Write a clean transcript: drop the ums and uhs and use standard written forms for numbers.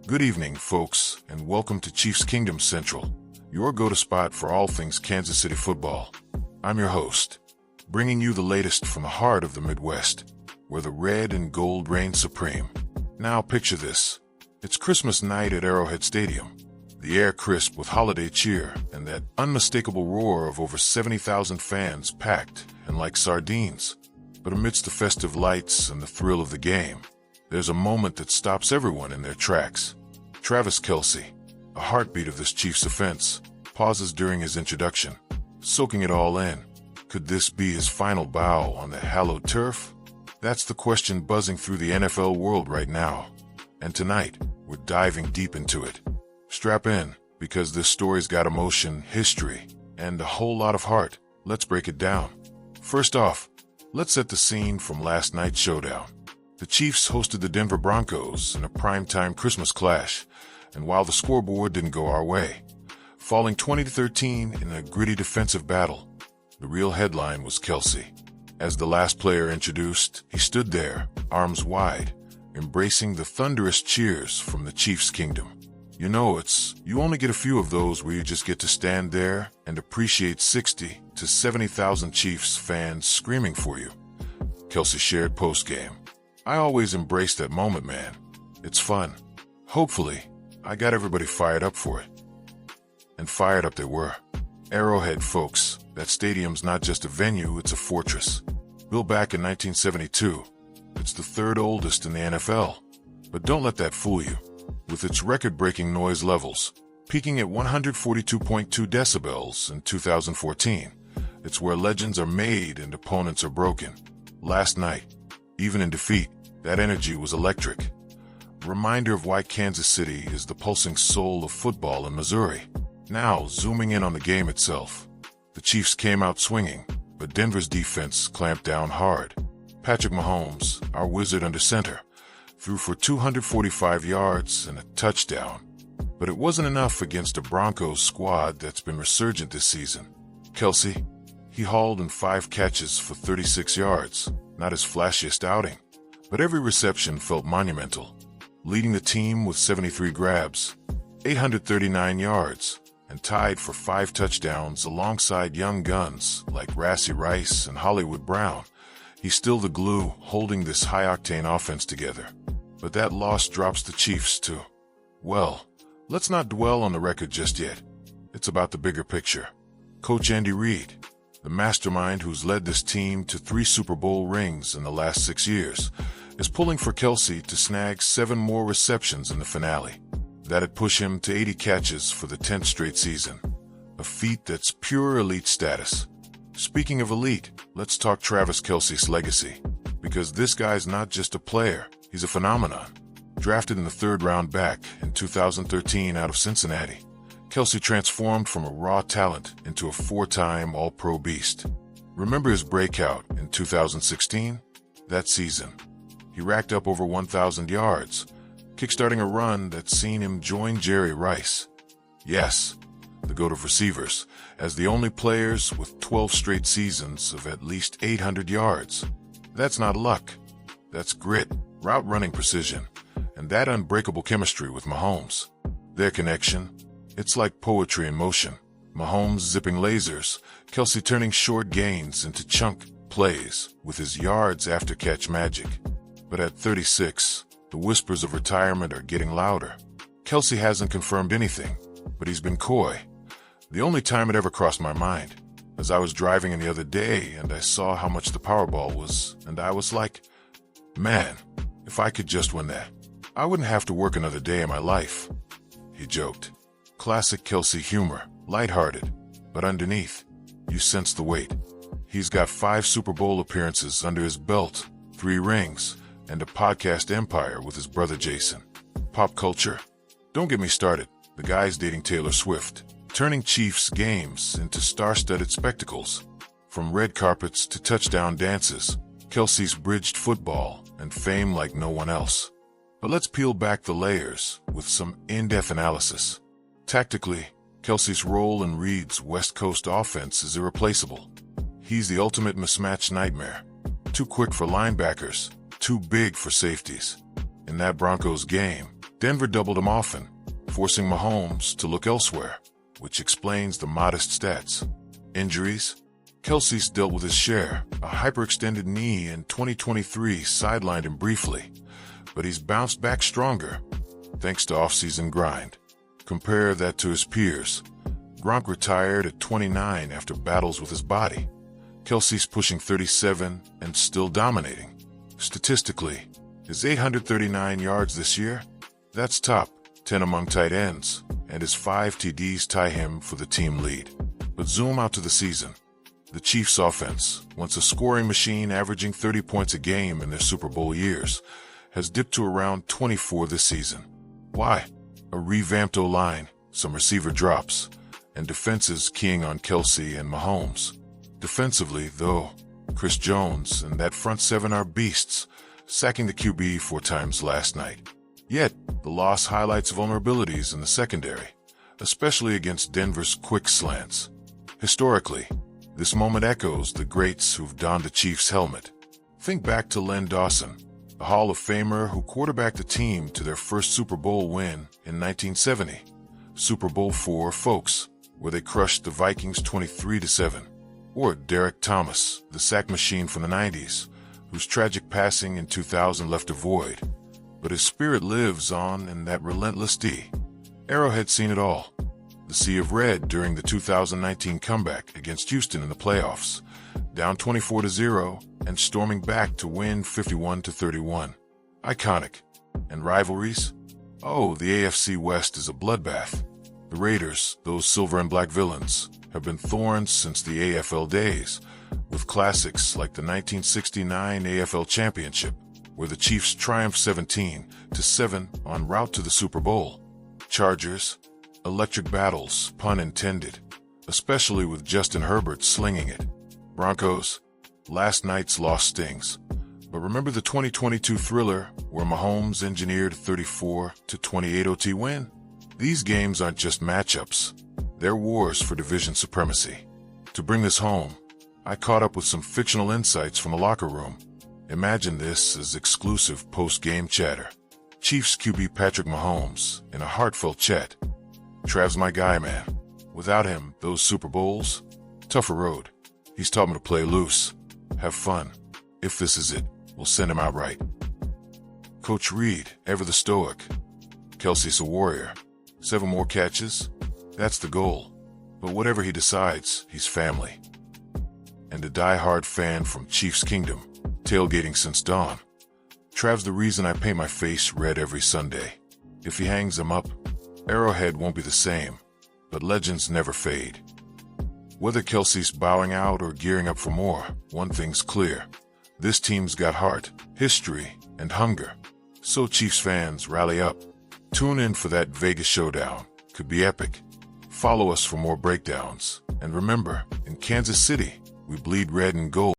Good evening, folks, and welcome to Chiefs Kingdom Central, your go-to spot for all things Kansas City football. I'm your host, bringing you the latest from the heart of the Midwest, where the red and gold reign supreme. Now picture this. It's Christmas night at Arrowhead Stadium. The air crisp with holiday cheer and that unmistakable roar of over 70,000 fans packed and like sardines. But amidst the festive lights and the thrill of the game, there's a moment that stops everyone in their tracks. Travis Kelce, a heartbeat of this Chiefs offense, pauses during his introduction, soaking it all in. Could this be his final bow on the hallowed turf? That's the question buzzing through the NFL world right now. And tonight, we're diving deep into it. Strap in, because this story's got emotion, history, and a whole lot of heart. Let's break it down. First off, let's set the scene from last night's showdown. The Chiefs hosted the Denver Broncos in a primetime Christmas clash, and while the scoreboard didn't go our way, falling 20-13 in a gritty defensive battle, the real headline was Kelce. As the last player introduced, he stood there, arms wide, embracing the thunderous cheers from the Chiefs Kingdom. You know, you only get a few of those where you just get to stand there and appreciate 60 to 70,000 Chiefs fans screaming for you. Kelce shared post-game. I always embrace that moment, man. It's fun. Hopefully, I got everybody fired up for it. And fired up they were. Arrowhead, folks, that stadium's not just a venue, it's a fortress. Built back in 1972, it's the third oldest in the NFL. But don't let that fool you. With its record-breaking noise levels, peaking at 142.2 decibels in 2014, it's where legends are made and opponents are broken. Last night, even in defeat, that energy was electric. Reminder of why Kansas City is the pulsing soul of football in Missouri. Now, zooming in on the game itself. The Chiefs came out swinging, but Denver's defense clamped down hard. Patrick Mahomes, our wizard under center, threw for 245 yards and a touchdown. But it wasn't enough against a Broncos squad that's been resurgent this season. Kelce, he hauled in 5 catches for 36 yards. Not his flashiest outing, but every reception felt monumental, leading the team with 73 grabs, 839 yards, and tied for 5 touchdowns alongside young guns like Rashee Rice and Hollywood Brown. He's still the glue holding this high-octane offense together. But that loss drops the Chiefs to, well, let's not dwell on the record just yet. It's about the bigger picture. Coach Andy Reid, the mastermind who's led this team to 3 Super Bowl rings in the last 6 years, is pulling for Kelce to snag 7 more receptions in the finale. That'd push him to 80 catches for the 10th straight season, a feat that's pure elite status. Speaking of elite, let's talk Travis Kelce's legacy, because this guy's not just a player, he's a phenomenon. Drafted in the 3rd round back in 2013 out of Cincinnati, Kelce transformed from a raw talent into a 4-time All-Pro beast. Remember his breakout in 2016? That season, he racked up over 1,000 yards, kickstarting a run that's seen him join Jerry Rice. Yes, the GOAT of receivers, as the only players with 12 straight seasons of at least 800 yards. That's not luck. That's grit, route running precision, and that unbreakable chemistry with Mahomes. Their connection, it's like poetry in motion. Mahomes zipping lasers, Kelce turning short gains into chunk plays with his yards after catch magic. But at 36, the whispers of retirement are getting louder. Kelce hasn't confirmed anything, but he's been coy. The only time it ever crossed my mind, as I was driving in the other day and I saw how much the Powerball was, and I was like, man, if I could just win that, I wouldn't have to work another day in my life. He joked. Classic Kelce humor, lighthearted, but underneath, you sense the weight. He's got 5 Super Bowl appearances under his belt, 3 rings, and a podcast empire with his brother Jason. Pop culture? Don't get me started. The guy's dating Taylor Swift, turning Chiefs games into star-studded spectacles. From red carpets to touchdown dances, Kelce's bridged football and fame like no one else. But let's peel back the layers with some in-depth analysis. Tactically, Kelce's role in Reid's West Coast offense is irreplaceable. He's the ultimate mismatch nightmare. Too quick for linebackers, too big for safeties. In that Broncos game, Denver doubled him often, forcing Mahomes to look elsewhere, which explains the modest stats. Injuries? Kelce's dealt with his share. A hyperextended knee in 2023 sidelined him briefly, but he's bounced back stronger, thanks to offseason grind. Compare that to his peers. Gronk retired at 29 after battles with his body. Kelce's pushing 37 and still dominating. Statistically, his 839 yards this year? That's top 10 among tight ends, and his 5 TDs tie him for the team lead. But zoom out to the season. The Chiefs' offense, once a scoring machine averaging 30 points a game in their Super Bowl years, has dipped to around 24 this season. Why? A revamped O-line, some receiver drops, and defenses keying on Kelce and Mahomes. Defensively, though, Chris Jones and that front seven are beasts, sacking the QB 4 times last night. Yet, the loss highlights vulnerabilities in the secondary, especially against Denver's quick slants. Historically, this moment echoes the greats who've donned the Chiefs' helmet. Think back to Len Dawson, the Hall of Famer who quarterbacked the team to their first Super Bowl win in 1970. Super Bowl IV, folks, where they crushed the Vikings 23-7. Or Derek Thomas, the sack machine from the 90s, whose tragic passing in 2000 left a void. But his spirit lives on in that relentless D. Arrowhead seen it all. The sea of red during the 2019 comeback against Houston in the playoffs, down 24-0 and storming back to win 51-31. Iconic. And rivalries? Oh, the AFC West is a bloodbath. The Raiders, those silver and black villains, have been thorns since the AFL days, with classics like the 1969 AFL Championship, where the Chiefs triumphed 17-7 en route to the Super Bowl. Chargers, electric battles, pun intended, especially with Justin Herbert slinging it. Broncos, last night's loss stings. But remember the 2022 thriller where Mahomes engineered 34-28 OT win? These games aren't just matchups. They're wars for division supremacy. To bring this home, I caught up with some fictional insights from the locker room. Imagine this as exclusive post-game chatter. Chiefs QB Patrick Mahomes in a heartfelt chat. Trav's my guy, man. Without him, those Super Bowls? Tougher road. He's taught me to play loose. Have fun. If this is it, we'll send him out right. Coach Reed, ever the stoic. Kelce's a warrior. 7 more catches? That's the goal. But whatever he decides, he's family. And a die-hard fan from Chiefs Kingdom, tailgating since dawn. Trav's the reason I paint my face red every Sunday. If he hangs him up, Arrowhead won't be the same, but legends never fade. Whether Kelce's bowing out or gearing up for more, one thing's clear. This team's got heart, history, and hunger. So Chiefs fans, rally up. Tune in for that Vegas showdown. Could be epic. Follow us for more breakdowns. And remember, in Kansas City, we bleed red and gold.